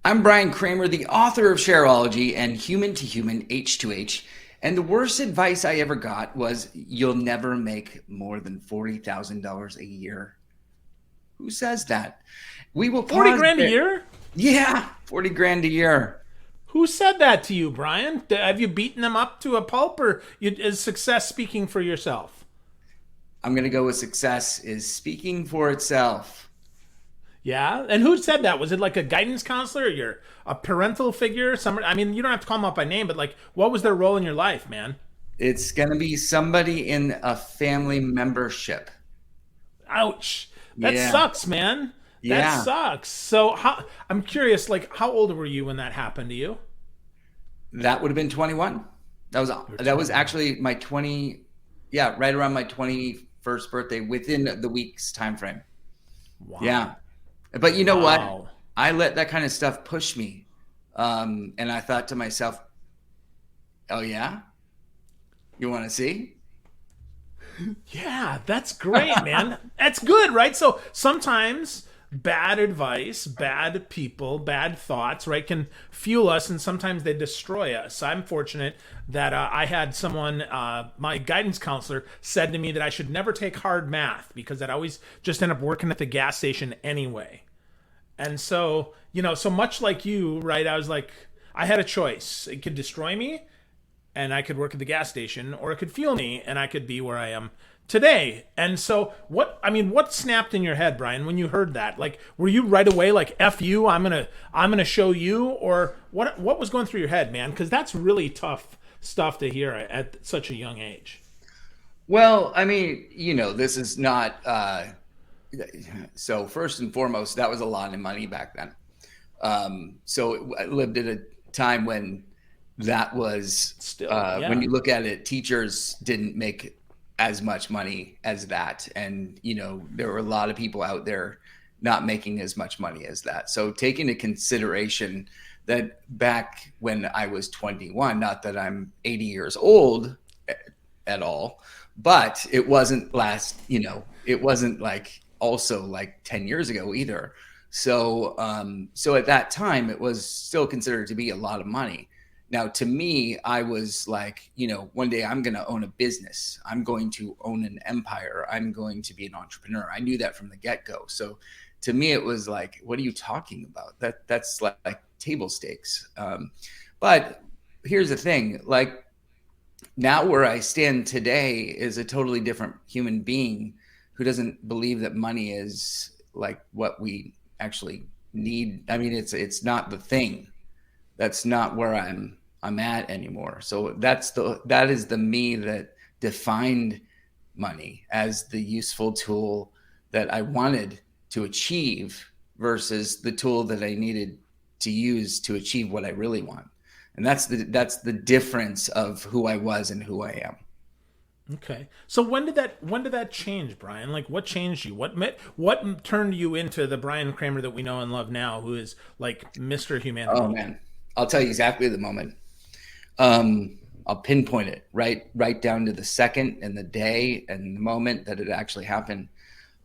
I'm Bryan Kramer, the author of Shareology and Human to Human H2H. And the worst advice I ever got was you'll never make more than $40,000 a year. Who says that? We will 40 pause grand a there. year? Yeah, 40 grand a year. Who said that to you, Brian? Have you beaten them up to a pulp, or is success speaking for yourself? I'm going to go with success is speaking for itself. Yeah? And who said that? Was it like a guidance counselor, or a parental figure? I mean, you don't have to call them up by name, but like, what was their role in your life, man? It's going to be somebody in a family membership. Ouch. That Yeah. sucks, man. That Yeah. sucks. So I'm curious, like, how old were you when that happened to you? That would have been 21. That was actually my 20, yeah, right around my 21st birthday, within the week's time frame. Wow. Yeah. But you know what? Wow. I let that kind of stuff push me. And I thought to myself, oh yeah, you want to see? Yeah, that's great, man. That's good, right? So sometimes bad advice, bad people, bad thoughts, right, can fuel us, and sometimes they destroy us. I'm fortunate that I had someone, my guidance counselor, said to me that I should never take hard math because I'd always just end up working at the gas station anyway. And so, so much like you, right, I was like, I had a choice. It could destroy me and I could work at the gas station, or it could fuel me and I could be where I am today. And so what snapped in your head, Brian, when you heard that? Like, were you right away like, F you, I'm gonna show you, or what was going through your head, man? Because that's really tough stuff to hear at such a young age. Well, I mean, this is not, so first and foremost, that was a lot of money back then. So I lived at a time when that was Still, yeah. when you look at it, teachers didn't make as much money as that. And, there were a lot of people out there not making as much money as that. So take into consideration that back when I was 21, not that I'm 80 years old at all, but it wasn't it wasn't like also like 10 years ago either. So, so at that time, it was still considered to be a lot of money. Now, to me, I was like, one day I'm going to own a business. I'm going to own an empire. I'm going to be an entrepreneur. I knew that from the get-go. So to me, it was like, what are you talking about? That's like table stakes. But here's the thing, like now where I stand today is a totally different human being who doesn't believe that money is like what we actually need. I mean, it's not the thing. That's not where I'm at anymore. So that is the me that defined money as the useful tool that I wanted to achieve versus the tool that I needed to use to achieve what I really want. And that's the difference of who I was and who I am. Okay. So when did that change, Brian? Like, what changed you? What turned you into the Bryan Kramer that we know and love now, who is like Mr. Humanity? Oh man, I'll tell you exactly the moment. I'll pinpoint it right down to the second and the day and the moment that it actually happened.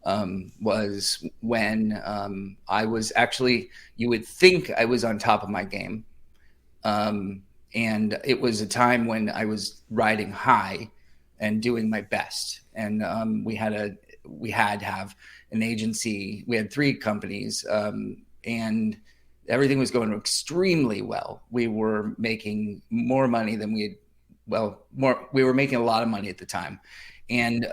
Was when I was actually, you would think I was on top of my game. And it was a time when I was riding high and doing my best. And we had to have an agency. We had 3 companies, and everything was going extremely well. We were making more money than we were making a lot of money at the time. And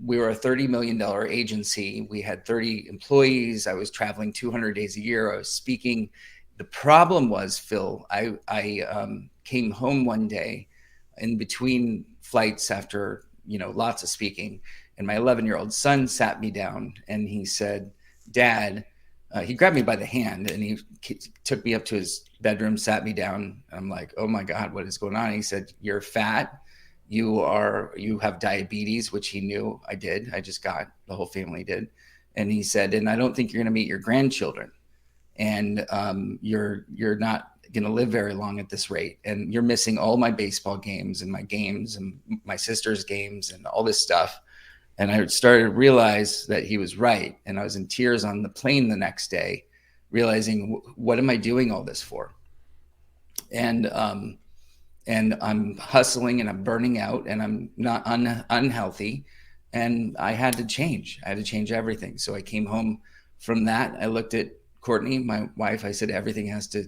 we were a $30 million agency. We had 30 employees. I was traveling 200 days a year. I was speaking. The problem was, Phil, I came home one day in between flights after, lots of speaking. And my 11-year-old son sat me down and he said, Dad, he grabbed me by the hand and he took me up to his bedroom, sat me down. I'm like, oh my God, what is going on? He said, you're fat. You have diabetes, which he knew I did. I just got, the whole family did. And he said, and I don't think you're going to meet your grandchildren. And you're not going to live very long at this rate. And you're missing all my baseball games and my sister's games and all this stuff. And I started to realize that he was right. And I was in tears on the plane the next day realizing what am I doing all this for? And I'm hustling and I'm burning out and I'm not unhealthy. And I had to change. I had to change everything. So I came home from that. I looked at Courtney, my wife. I said, everything has to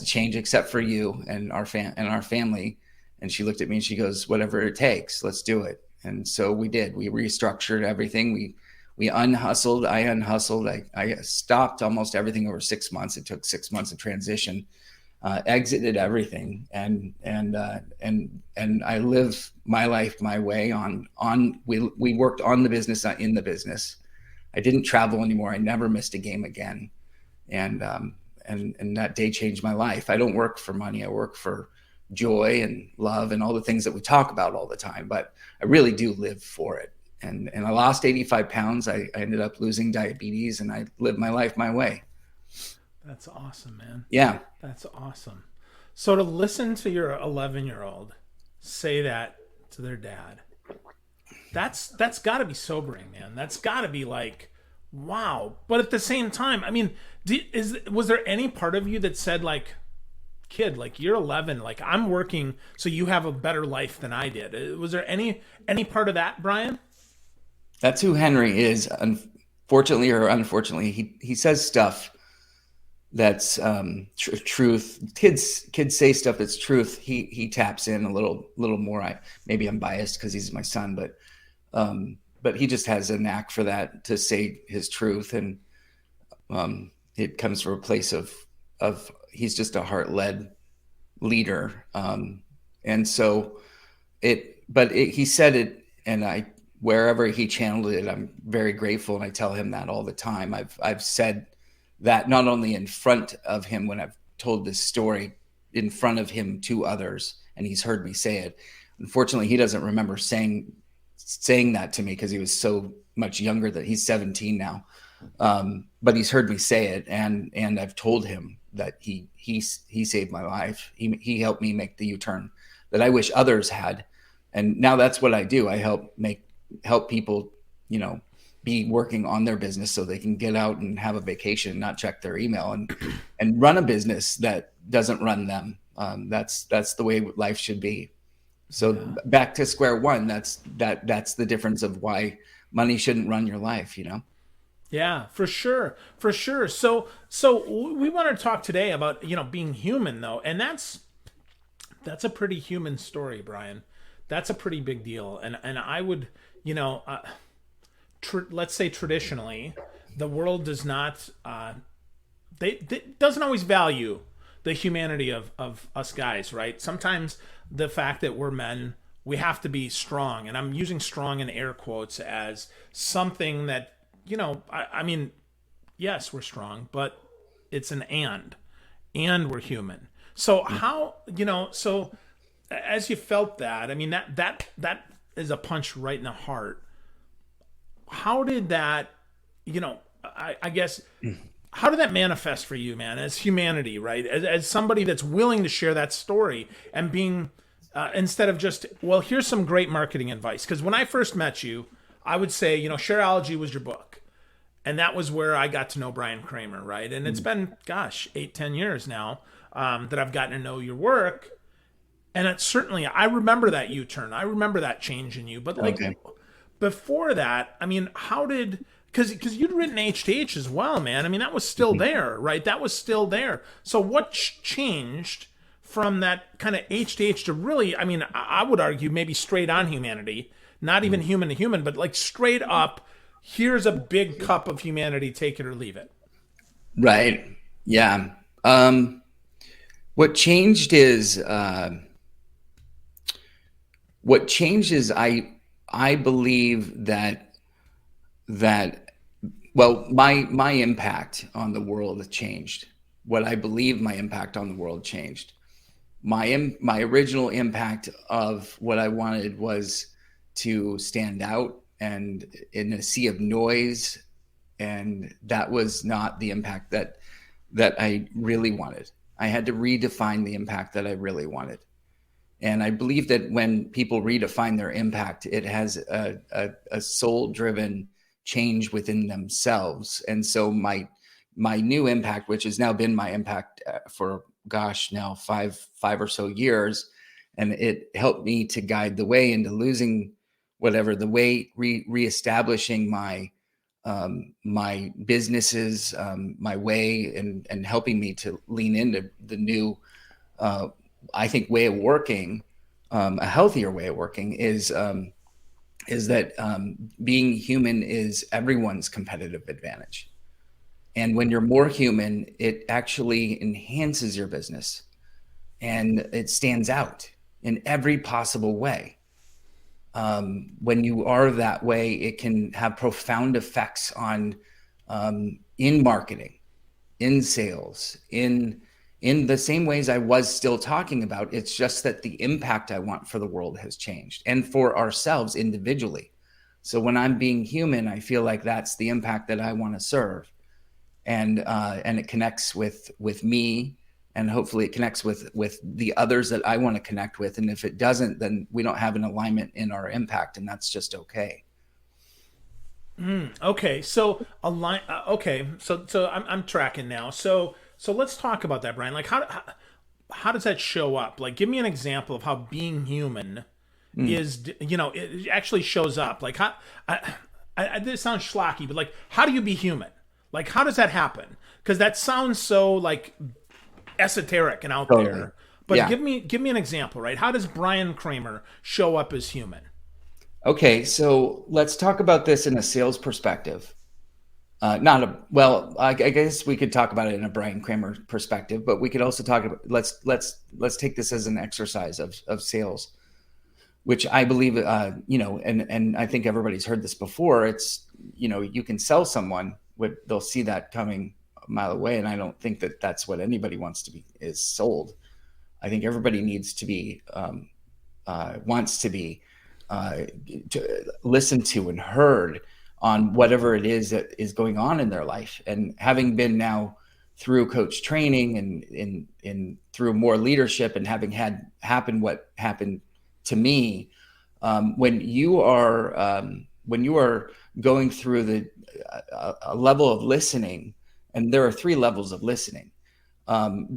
change except for you and our family. And she looked at me and she goes, whatever it takes, let's do it. And so we did. We restructured everything. We unhustled. I unhustled. I stopped almost everything over 6 months. It took 6 months of transition. Exited everything, and I live my life my way. We worked on the business, not in the business. I didn't travel anymore. I never missed a game again, and that day changed my life. I don't work for money. I work for joy and love and all the things that we talk about all the time. But I really do live for it. And I lost 85 pounds. I ended up losing diabetes, and I lived my life my way. That's awesome, man. Yeah. That's awesome. So to listen to your 11-year-old say that to their dad, that's got to be sobering, man. That's got to be like, wow. But at the same time, I mean, was there any part of you that said like, kid, like you're 11, like I'm working so you have a better life than I did? Was there any part of that, Bryan? That's who Henry is. Unfortunately or unfortunately, he says stuff that's truth. Kids say stuff that's truth. He taps in a little more. Maybe I'm biased because he's my son, but he just has a knack for that, to say his truth, and it comes from a place of he's just a heart-led leader, and so he said it, and wherever he channeled it, I'm very grateful, and I tell him that all the time. I've said that not only in front of him when I've told this story in front of him to others, and he's heard me say it. Unfortunately, he doesn't remember saying that to me because he was so much younger. That he's 17 now, but he's heard me say it, and I've told him that he saved my life. He helped me make the U-turn that I wish others had, and now that's what I do. I help people, be working on their business so they can get out and have a vacation, not check their email, and run a business that doesn't run them. That's the way life should be. So back to square one, that's the difference of why money shouldn't run your life, Yeah, for sure. So we want to talk today about, being human though. And that's a pretty human story, Bryan. That's a pretty big deal. And I would, let's say traditionally, the world does not, they doesn't always value the humanity of us guys, right? Sometimes the fact that we're men, we have to be strong. And I'm using strong in air quotes as something that, I mean, yes, we're strong, but it's an and we're human. So how, so as you felt that, I mean, that is a punch right in the heart. How did that, I guess, how did that manifest for you, man, as humanity, right? As somebody that's willing to share that story and being, instead of just, well, here's some great marketing advice. Because when I first met you, I would say, Shareology was your book. And that was where I got to know Bryan Kramer, right? And it's been, 8-10 years now that I've gotten to know your work. And it's certainly, I remember that U-turn. I remember that change in you. But before that, I mean, how did, because you'd written H2H as well, man. I mean, that was still there, right? That was still there. So what changed from that kind of H2H to really, I mean, I would argue maybe straight on humanity, not even human to human, but like straight up, here's a big cup of humanity, take it or leave it. Right. Yeah. What changed is I believe that well, my impact on the world changed. What I believe my impact on the world changed. My original impact of what I wanted was to stand out and in a sea of noise, and that was not the impact that I really wanted. I had to redefine the impact that I really wanted. And I believe that when people redefine their impact, it has a soul-driven change within themselves. And so my my new impact, which has now been my impact for gosh, now five or so years, and it helped me to guide the way into losing whatever the weight, reestablishing my businesses, my way, and helping me to lean into the new, I think, way of working, a healthier way of working is that being human is everyone's competitive advantage. And when you're more human, it actually enhances your business and it stands out in every possible way. When you are that way, it can have profound effects on in marketing, in sales, in the same ways I was still talking about. It's just that the impact I want for the world has changed, and for ourselves individually. So when I'm being human, I feel like that's the impact that I want to serve, and it connects with me, and hopefully it connects with the others that I want to connect with. And if it doesn't, then we don't have an alignment in our impact, and that's just okay. Okay, so align. Okay, so I'm tracking now. So let's talk about that, Brian. Like how does that show up? Like, give me an example of how being human is. It actually shows up. Like how this sounds schlocky, but like, how do you be human? Like, how does that happen? Because that sounds so like esoteric and out Totally. there. But Yeah. give me an example, right? How does Bryan Kramer show up as human? Okay, so let's talk about this in a sales perspective. Not a well, I guess we could talk about it in a Bryan Kramer perspective, but we could also talk about let's take this as an exercise of sales, which I believe, and I think everybody's heard this before. It's, you can sell someone what they'll see that coming a mile away, and I don't think that that's what anybody wants to be is sold. I think everybody needs to be wants to be listened to and heard on whatever it is that is going on in their life. And having been now through coach training and in through more leadership, and having had happen what happened to me, when you are going through a level of listening, and there are three levels of listening.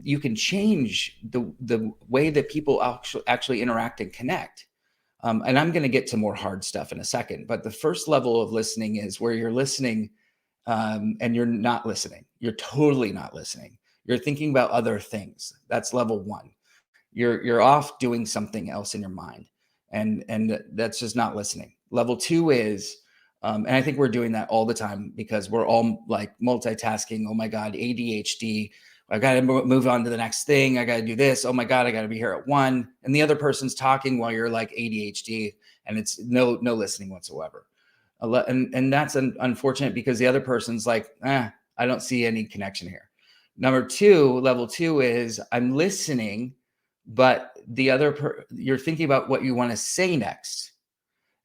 You can change the way that people actually interact and connect. And I'm going to get to more hard stuff in a second. But the first level of listening is where you're listening, and you're not listening. You're totally not listening. You're thinking about other things. That's level one. You're off doing something else in your mind, and that's just not listening. Level two is, and I think we're doing that all the time because we're all like multitasking. Oh my God, ADHD. I got to move on to the next thing. I got to do this. Oh my God, I got to be here at 1. And the other person's talking while you're like ADHD, and it's no listening whatsoever. And that's unfortunate because the other person's like, I don't see any connection here. Level two is I'm listening, but you're thinking about what you want to say next.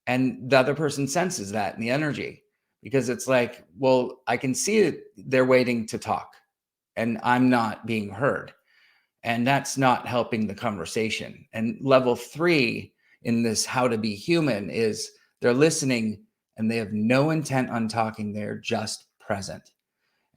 And the other person senses that in the energy, because it's like, well, I can see it. They're waiting to talk, and I'm not being heard. And that's not helping the conversation. And level 3 in this how to be human is they're listening and they have no intent on talking. They're just present.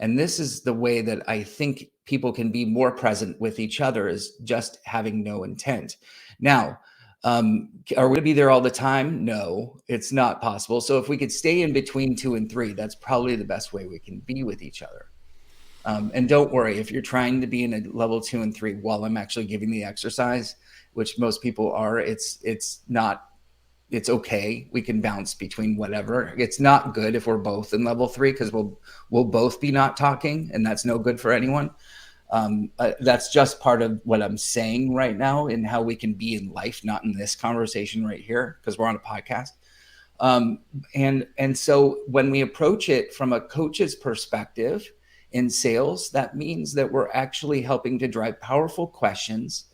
And this is the way that I think people can be more present with each other, is just having no intent. Now, are we going to be there all the time? No, it's not possible. So if we could stay in between 2 and 3, that's probably the best way we can be with each other. And don't worry if you're trying to be in a level 2 and 3 while I'm actually giving the exercise, which most people are. It's okay. We can bounce between whatever. It's not good if we're both in level 3, because we'll both be not talking, and that's no good for anyone. That's just part of what I'm saying right now in how we can be in life, not in this conversation right here, because we're on a podcast. And so when we approach it from a coach's perspective in sales, that means that we're actually helping to drive powerful questions,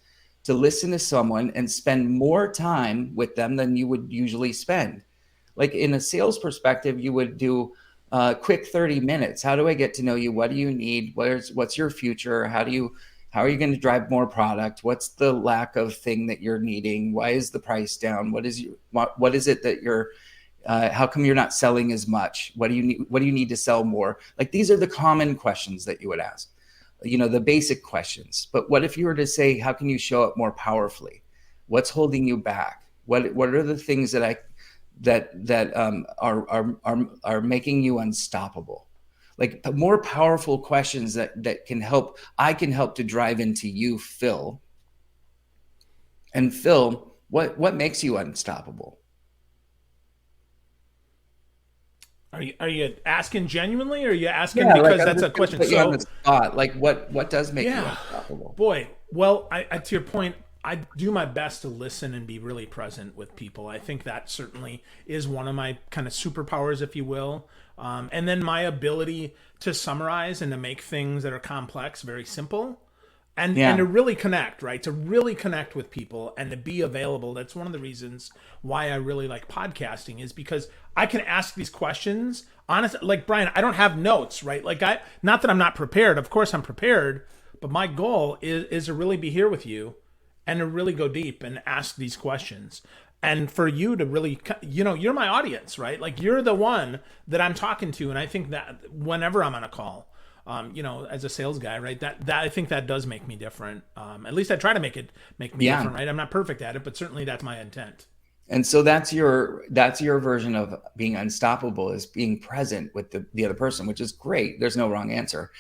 to listen to someone and spend more time with them than you would usually spend. Like in a sales perspective, you would do a quick 30 minutes. How do I get to know you? What do you need? What's your future? How are you going to drive more product? What's the lack of thing that you're needing? Why is the price down? What is it that you're How come you're not selling as much? What do you need? What do you need to sell more? Like, these are the common questions that you would ask, the basic questions. But what if you were to say, how can you show up more powerfully? What's holding you back? What are the things that are making you unstoppable? Like, more powerful questions that can help. I can help to drive into you, Phil. And Phil, what makes you unstoppable? Are you asking genuinely, or are you asking Yeah, like, because I'm that's just a gonna question? put you on So, the spot. Like, what does make you yeah, unstoppable? boy. Well, I to your point, I do my best to listen and be really present with people. I think that certainly is one of my kind of superpowers, if you will. And then my ability to summarize and to make things that are complex very simple, and Yeah, to really connect, right? To really connect with people and to be available. That's one of the reasons why I really like podcasting, is because I can ask these questions. Honestly, like Bryan, I don't have notes, right? Like, not that I'm not prepared. Of course I'm prepared, but my goal is to really be here with you and to really go deep and ask these questions. And for you to really, you're my audience, right? Like, you're the one that I'm talking to. And I think that whenever I'm on a call, as a sales guy, right, that I think that does make me different. At least I try to make me yeah. different, right? I'm not perfect at it, but certainly that's my intent. And so that's your version of being unstoppable, is being present with the other person, which is great. There's no wrong answer.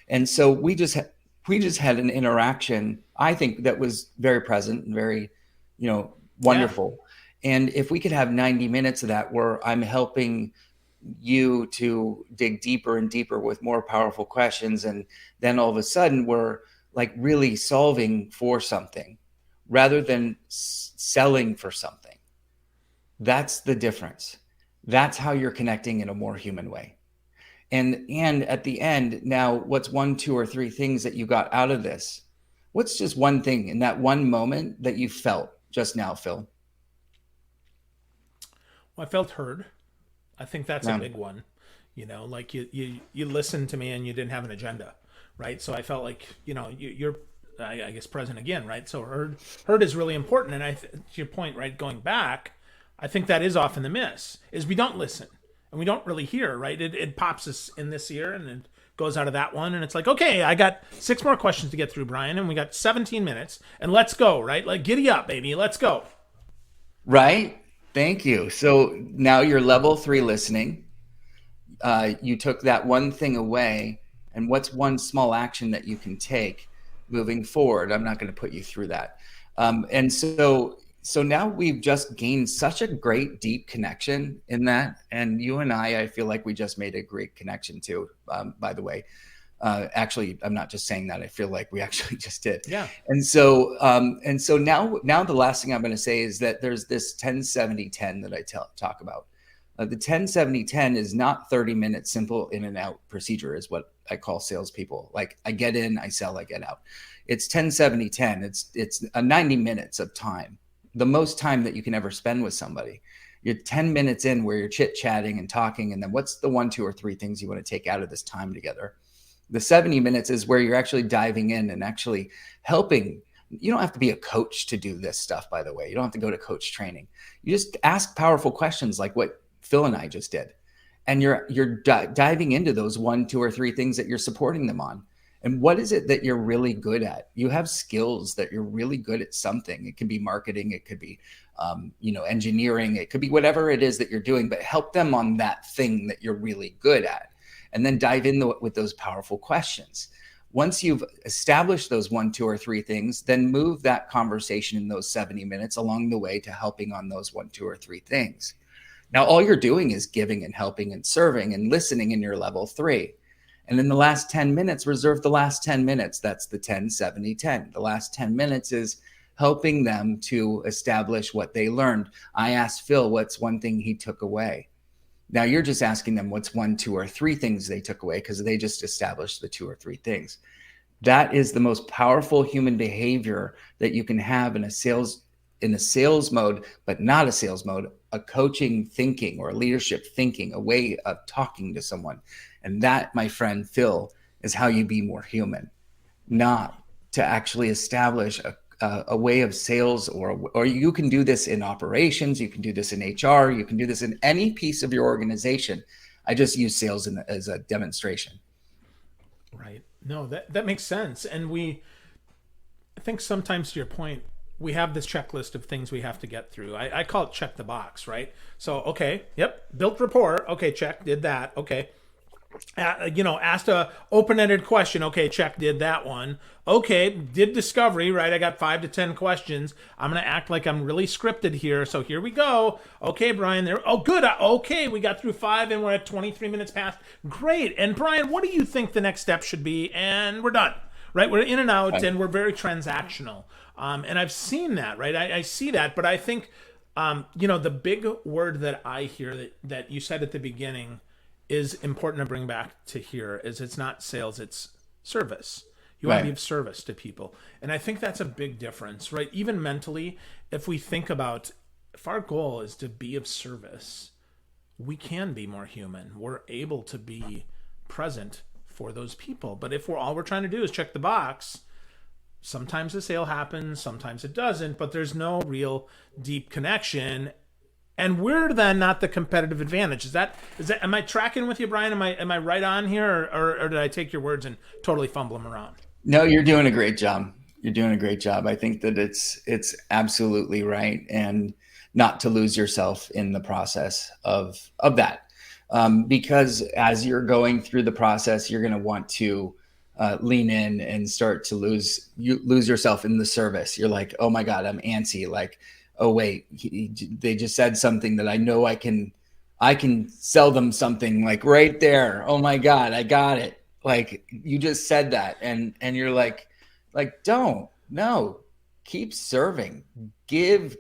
And so we just had an interaction, I think, that was very present and very, Yeah. wonderful. And if we could have 90 minutes of that where I'm helping you to dig deeper and deeper with more powerful questions, and then all of a sudden we're like really solving for something rather than selling for something. That's the difference. That's how you're connecting in a more human way. And at the end, now, what's one, two, or three things that you got out of this? What's just one thing in that one moment that you felt just now, Phil? Well, I felt heard. I think that's a Yeah. big one. Like, you listened to me and you didn't have an agenda, right? So I felt like, you're, I guess, present again, right? So heard is really important. And to your point, right, going back, I think that is often the miss, is we don't listen and we don't really hear, right? It pops us in this ear and it goes out of that one. And it's like, okay, I got 6 more questions to get through, Bryan, and we got 17 minutes, and let's go, right? Like, giddy up, baby. Let's go. Right? Thank you. So now you're level 3 listening. You took that one thing away, and what's one small action that you can take moving forward? I'm not going to put you through that. And so now we've just gained such a great deep connection in that. And you and I feel like we just made a great connection too, by the way. Actually, I'm not just saying that. I feel like we actually just did. Yeah. And so now the last thing I'm going to say is that there's this 10-70-10 that I talk about. The 10-70-10 is not 30 minute simple in and out procedure, is what I call salespeople. Like, I get in, I sell, I get out. It's 10-70-10. It's 90 minutes of time, the most time that you can ever spend with somebody. You're 10 minutes in where you're chit chatting and talking. And then what's the 1, 2, or 3 things you want to take out of this time together? The 70 minutes is where you're actually diving in and actually helping. You don't have to be a coach to do this stuff, by the way. You don't have to go to coach training. You just ask powerful questions like what Phil and I just did. And you're diving into those 1, 2, or 3 things that you're supporting them on. And what is it that you're really good at? You have skills that you're really good at something. It could be marketing. It could be, engineering. It could be whatever it is that you're doing, but help them on that thing that you're really good at. And then dive in with those powerful questions. Once you've established those 1, 2, or 3 things, then move that conversation in those 70 minutes along the way to helping on those 1, 2, or 3 things. Now, all you're doing is giving and helping and serving and listening in your level 3. And in the last 10 minutes, reserve the last 10 minutes. That's the 10-70-10. The last 10 minutes is helping them to establish what they learned. I asked Phil what's one thing he took away. Now you're just asking them what's 1, 2, or 3 things they took away, because they just established the 2 or 3 things. That is the most powerful human behavior that you can have in a sales mode, but not a sales mode, a coaching thinking or a leadership thinking, a way of talking to someone. And that, my friend Phil, is how you be more human, not to actually establish a way of sales, or you can do this in operations, you can do this in HR, you can do this in any piece of your organization. I just use sales as a demonstration. Right. No, that makes sense. And I think sometimes to your point, we have this checklist of things we have to get through. I call it check the box, right? So, okay, yep, built rapport. Okay, check, did that. Okay. Asked a open-ended question. Okay, check, did that one. Okay, did discovery, right? I got 5 to 10 questions. I'm going to act like I'm really scripted here. So here we go. Okay, Bryan, there. Oh, good. Okay, we got through 5 and we're at 23 minutes past. Great. And Bryan, what do you think the next step should be? And we're done, right? We're in and out and we're very transactional. And I've seen that, right? I see that, but I think, the big word that I hear that you said at the beginning is important to bring back to here is it's not sales, it's service. You want to be of service to people. And I think that's a big difference, right? Even mentally, if we think about if our goal is to be of service, we can be more human. We're able to be present for those people. But if all we're trying to do is check the box, sometimes the sale happens, sometimes it doesn't, but there's no real deep connection. And we're then not the competitive advantage. Is that? Am I tracking with you, Bryan? Am I right on here, or did I take your words and totally fumble them around? No, you're doing a great job. You're doing a great job. I think that it's absolutely right, and not to lose yourself in the process of that, because as you're going through the process, you're going to want to lean in and start to lose yourself in the service. You're like, oh my God, I'm antsy. Like, oh wait, they just said something that I know I can sell them something, like right there. Oh my God, I got it. Like, you just said that, and you're like, no, keep serving. Give.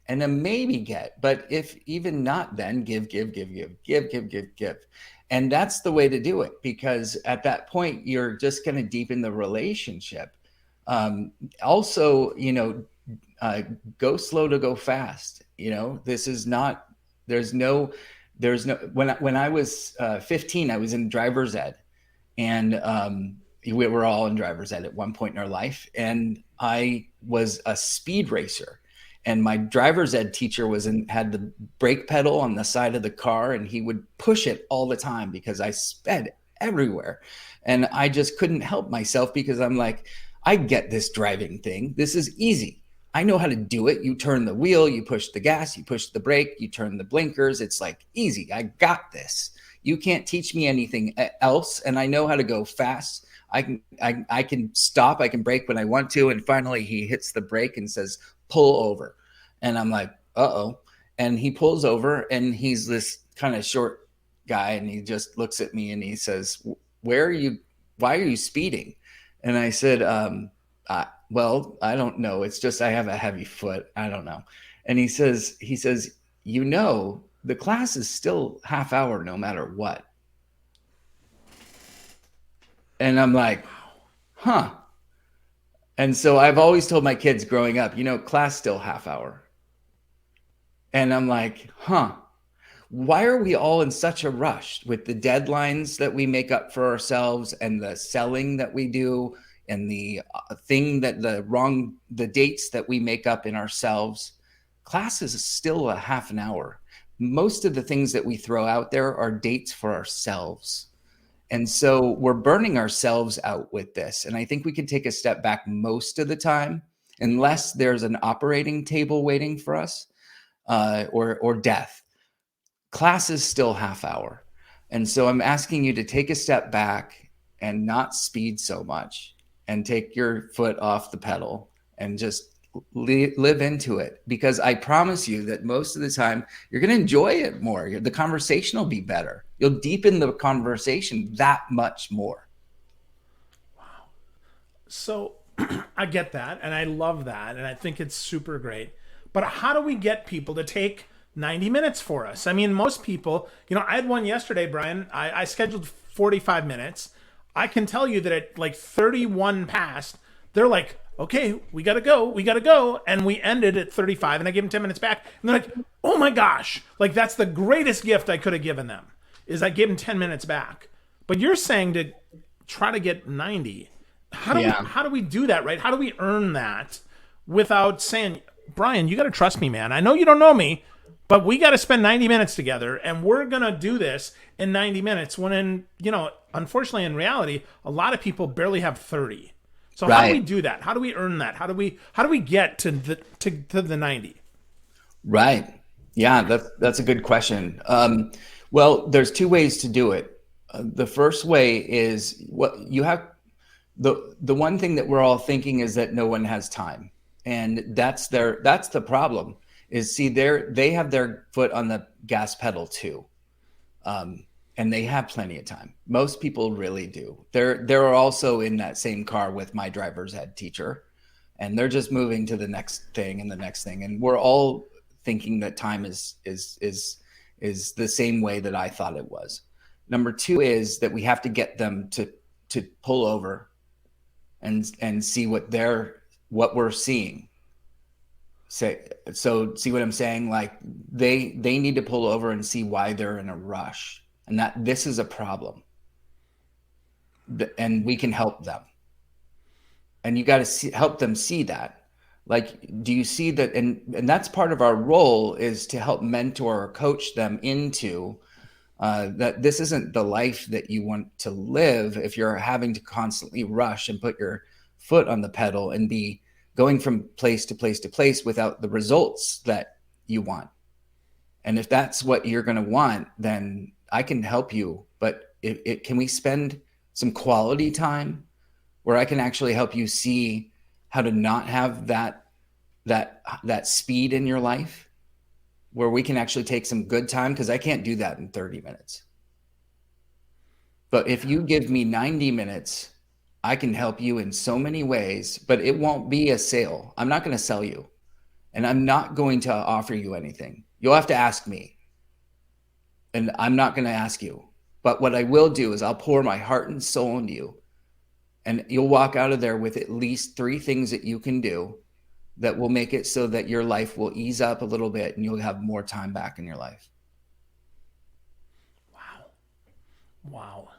And then maybe get, but if even not, then give. And that's the way to do it, because at that point, you're just going to deepen the relationship. Also, go slow to go fast. This is not, there's no, when I was 15, I was in driver's ed, and we were all in driver's ed at one point in our life. And I was a speed racer. And my driver's ed teacher had the brake pedal on the side of the car, and he would push it all the time because I sped everywhere. And I just couldn't help myself, because I'm like, I get this driving thing. This is easy. I know how to do it. You turn the wheel, you push the gas, you push the brake, you turn the blinkers. It's like easy. I got this. You can't teach me anything else. And I know how to go fast. I can stop. I can brake when I want to. And finally he hits the brake and says, pull over. And I'm like, uh-oh. And he pulls over, and he's this kind of short guy, and he just looks at me and he says, why are you speeding? And I said, well, I don't know. It's just I have a heavy foot. I don't know. And he says, the class is still half hour no matter what. And I'm like, huh. And so I've always told my kids growing up, class still half hour. And I'm like, huh, why are we all in such a rush with the deadlines that we make up for ourselves, and the selling that we do, and the the dates that we make up in ourselves? Class is still a half an hour. Most of the things that we throw out there are dates for ourselves. And so we're burning ourselves out with this. And I think we can take a step back most of the time, unless there's an operating table waiting for us, or death. Class is still half hour. And so I'm asking you to take a step back and not speed so much, and take your foot off the pedal and just live into it. Because I promise you that most of the time you're going to enjoy it more. The conversation will be better. You'll deepen the conversation that much more. Wow. So I get that, and I love that, and I think it's super great. But how do we get people to take 90 minutes for us? I mean, most people, I had one yesterday, Bryan. I scheduled 45 minutes. I can tell you that at like 31 past, they're like, okay, we got to go. And we ended at 35, and I gave them 10 minutes back. And they're like, oh my gosh, like that's the greatest gift I could have given them. is I give them 10 minutes back. But you're saying to try to get 90. Yeah. How do we do that, right? How do we earn that without saying, Bryan, you got to trust me, man. I know you don't know me, but we got to spend 90 minutes together, and we're going to do this in 90 minutes when, unfortunately, in reality, a lot of people barely have 30. So how do we Right. do that? How do we earn that? How do we get to the 90? Right. Yeah, that's a good question. Well, there's two ways to do it. The first way is what you have. The one thing that we're all thinking is that no one has time, and that's the problem. Is see they have their foot on the gas pedal too, and they have plenty of time. Most people really do. They're also in that same car with my driver's ed teacher, and they're just moving to the next thing and the next thing, and we're all thinking that time is the same way that I thought it was. Number two is that we have to get them to pull over and see what we're seeing. So see what I'm saying? Like they need to pull over and see why they're in a rush, and that this is a problem, and we can help them. And you got to help them see that. Like, do you see that? And that's part of our role, is to help mentor or coach them into that this isn't the life that you want to live if you're having to constantly rush and put your foot on the pedal and be going from place to place to place without the results that you want. And if that's what you're going to want, then I can help you. But can we spend some quality time where I can actually help you see how to not have that speed in your life, where we can actually take some good time? Because I can't do that in 30 minutes. But if you give me 90 minutes, I can help you in so many ways, but it won't be a sale. I'm not going to sell you, and I'm not going to offer you anything. You'll have to ask me, and I'm not going to ask you. But what I will do is I'll pour my heart and soul into you, and you'll walk out of there with at least 3 things that you can do that will make it so that your life will ease up a little bit and you'll have more time back in your life. Wow.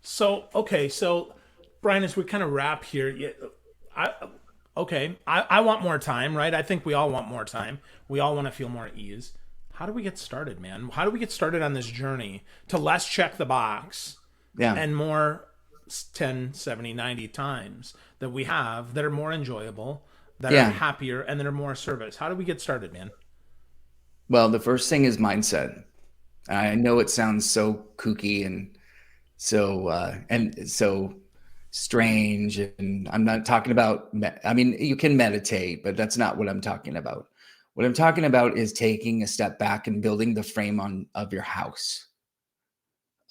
So, okay. So, Bryan, as we kind of wrap here, I want more time, right? I think we all want more time. We all want to feel more ease. How do we get started, man? How do we get started on this journey to less check the box Yeah. and more 10, 70, 90 times that we have that are more enjoyable, that are Yeah. happier, and that are more service? How do we get started, man? Well, the first thing is mindset. I know it sounds so kooky and so strange, and I'm not talking about, I mean, you can meditate, but that's not what I'm talking about. What I'm talking about is taking a step back and building the frame of your house.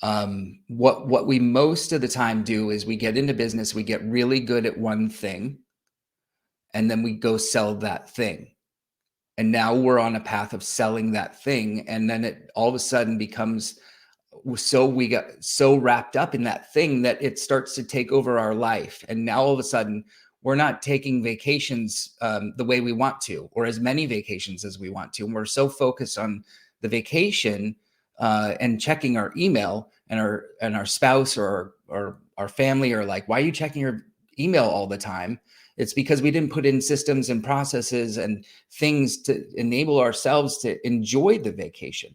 What we most of the time do is we get into business, we get really good at one thing, and then we go sell that thing. And now we're on a path of selling that thing, and then it all of a sudden becomes, so we got so wrapped up in that thing that it starts to take over our life. And now all of a sudden we're not taking vacations the way we want to, or as many vacations as we want to. And we're so focused on the vacation and checking our email, and our spouse or our family are like, why are you checking your email all the time? It's because we didn't put in systems and processes and things to enable ourselves to enjoy the vacation.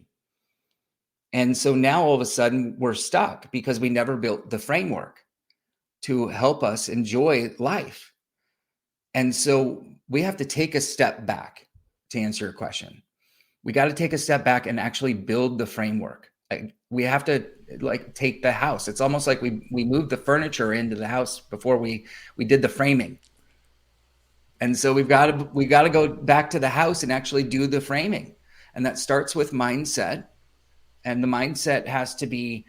And so now all of a sudden we're stuck because we never built the framework to help us enjoy life. And so we have to take a step back to answer your question. We got to take a step back and actually build the framework. Like, we have to take the house. It's almost like we moved the furniture into the house before we did the framing. And so we got to go back to the house and actually do the framing. And that starts with mindset. And the mindset has to be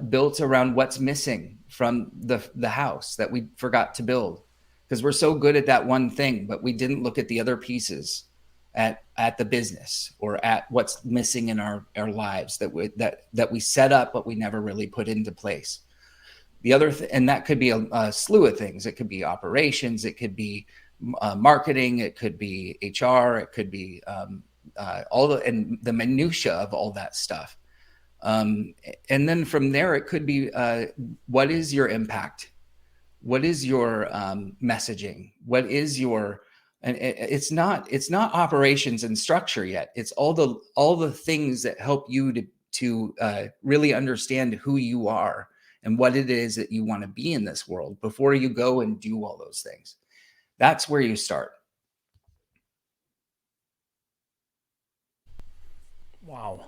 built around what's missing from the house that we forgot to build, because we're so good at that one thing, but we didn't look at the other pieces at the business, or at what's missing in our lives that we set up, but we never really put into place. The other and that could be a slew of things. It could be operations, it could be marketing, it could be HR, it could be all the minutia of all that stuff. And then from there, it could be, what is your impact? What is your messaging? What is your, and it's not operations and structure yet. It's all the things that help you to really understand who you are and what it is that you want to be in this world before you go and do all those things. That's where you start. Wow.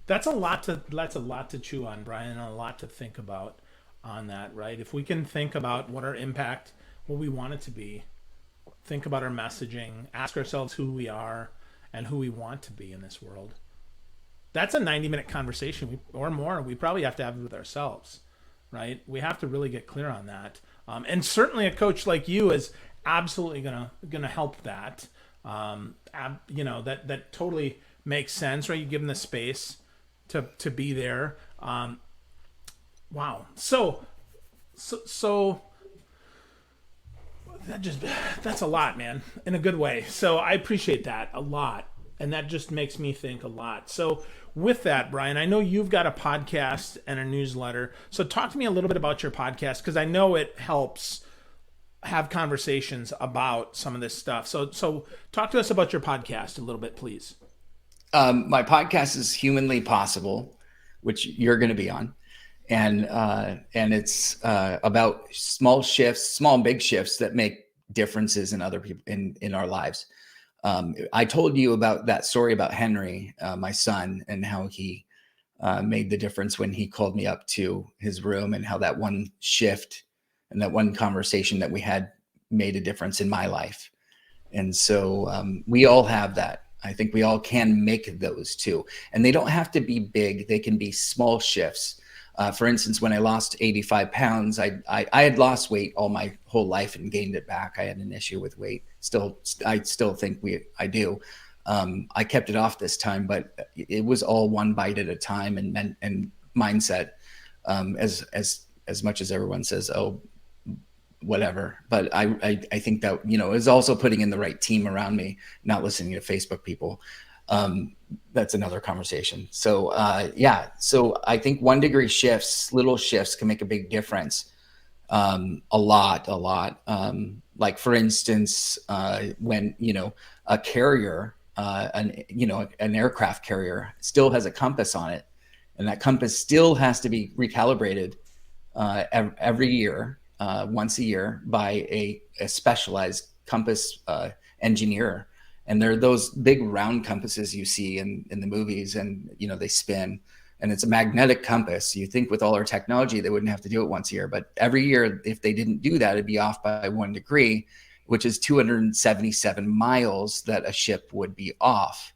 That's a lot to chew on, Brian, and a lot to think about on that, right? If we can think about what our impact, what we want it to be, think about our messaging, ask ourselves who we are and who we want to be in this world. That's a 90-minute conversation or more. We probably have to have it with ourselves, right? We have to really get clear on that. And certainly a coach like you is absolutely gonna help that. That totally makes sense, right? You give them the space to be there. Wow. So that's a lot, man, in a good way. So I appreciate that a lot. And that just makes me think a lot. So with that, Brian, I know you've got a podcast and a newsletter. So talk to me a little bit about your podcast, because I know it helps have conversations about some of this stuff. So talk to us about your podcast a little bit, please. My podcast is Humanly Possible, which you're going to be on. And it's about small and big shifts that make differences in other people in our lives. I told you about that story about Henry, my son, and how he made the difference when he called me up to his room, and how that one shift and that one conversation that we had made a difference in my life. And so we all have that. I think we all can make those too. And they don't have to be big. They can be small shifts. For instance, when I lost 85 pounds, I had lost weight all my whole life and gained it back. I had an issue with weight. I still think I do. I kept it off this time, but it was all one bite at a time and mindset. As much as everyone says, oh, whatever. But I think that, it was also putting in the right team around me, not listening to Facebook people. That's another conversation. So, so I think 1 degree shifts, little shifts can make a big difference. A lot. Like for instance, when, a carrier, an aircraft carrier still has a compass on it, and that compass still has to be recalibrated, every year, once a year by a specialized compass, engineer. And they're those big round compasses you see in the movies, and they spin, and it's a magnetic compass. You think with all our technology they wouldn't have to do it once a year, but every year, if they didn't do that, it'd be off by 1 degree, which is 277 miles that a ship would be off,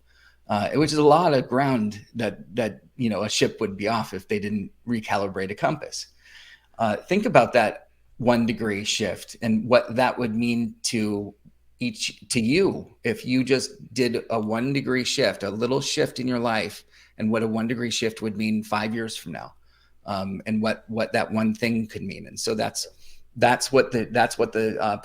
which is a lot of ground that a ship would be off if they didn't recalibrate a compass. Think about that 1 degree shift and what that would mean to you if you just did a 1 degree shift, a little shift in your life, and what a 1 degree shift would mean 5 years from now, and what that one thing could mean. And so that's what the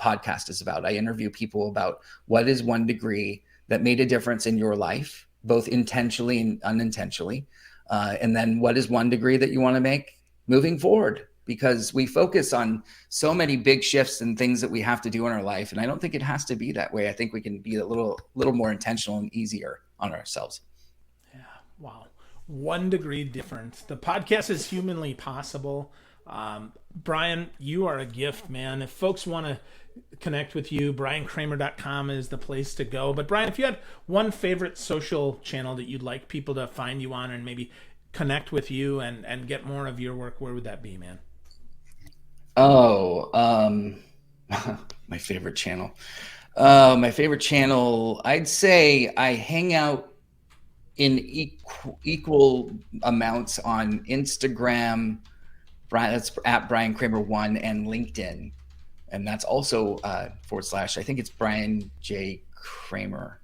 podcast is about. I interview people about what is 1 degree that made a difference in your life, both intentionally and unintentionally, and then what is 1 degree that you want to make moving forward. Because we focus on so many big shifts and things that we have to do in our life. And I don't think it has to be that way. I think we can be a little more intentional and easier on ourselves. Yeah. Wow. 1 degree difference. The podcast is Humanly Possible. Bryan, you are a gift, man. If folks want to connect with you, bryankramer.com is the place to go. But Bryan, if you had one favorite social channel that you'd like people to find you on and maybe connect with you and get more of your work, where would that be, man? Oh, my favorite channel. I'd say I hang out in equal amounts on Instagram. That's at Bryan Kramer 1, and LinkedIn. And that's also / I think it's Bryan J. Kramer.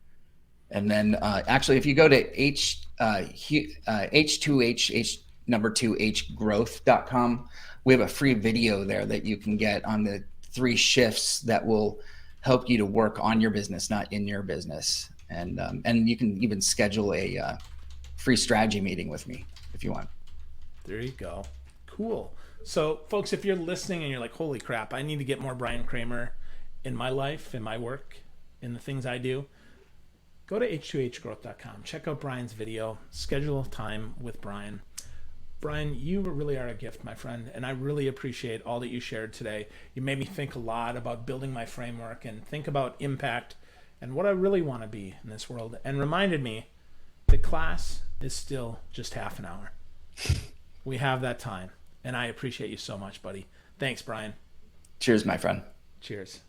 And then actually, if you go to H2H growth.com, we have a free video there that you can get on the 3 shifts that will help you to work on your business, not in your business. And you can even schedule a free strategy meeting with me if you want. There you go. Cool. So, folks, if you're listening and you're like, holy crap, I need to get more Bryan Kramer in my life, in my work, in the things I do, go to h2hgrowth.com. Check out Bryan's video. Schedule time with Bryan. Bryan, you really are a gift, my friend, and I really appreciate all that you shared today. You made me think a lot about building my framework and think about impact and what I really want to be in this world, and reminded me that class is still just half an hour. We have that time, and I appreciate you so much, buddy. Thanks, Bryan. Cheers, my friend. Cheers.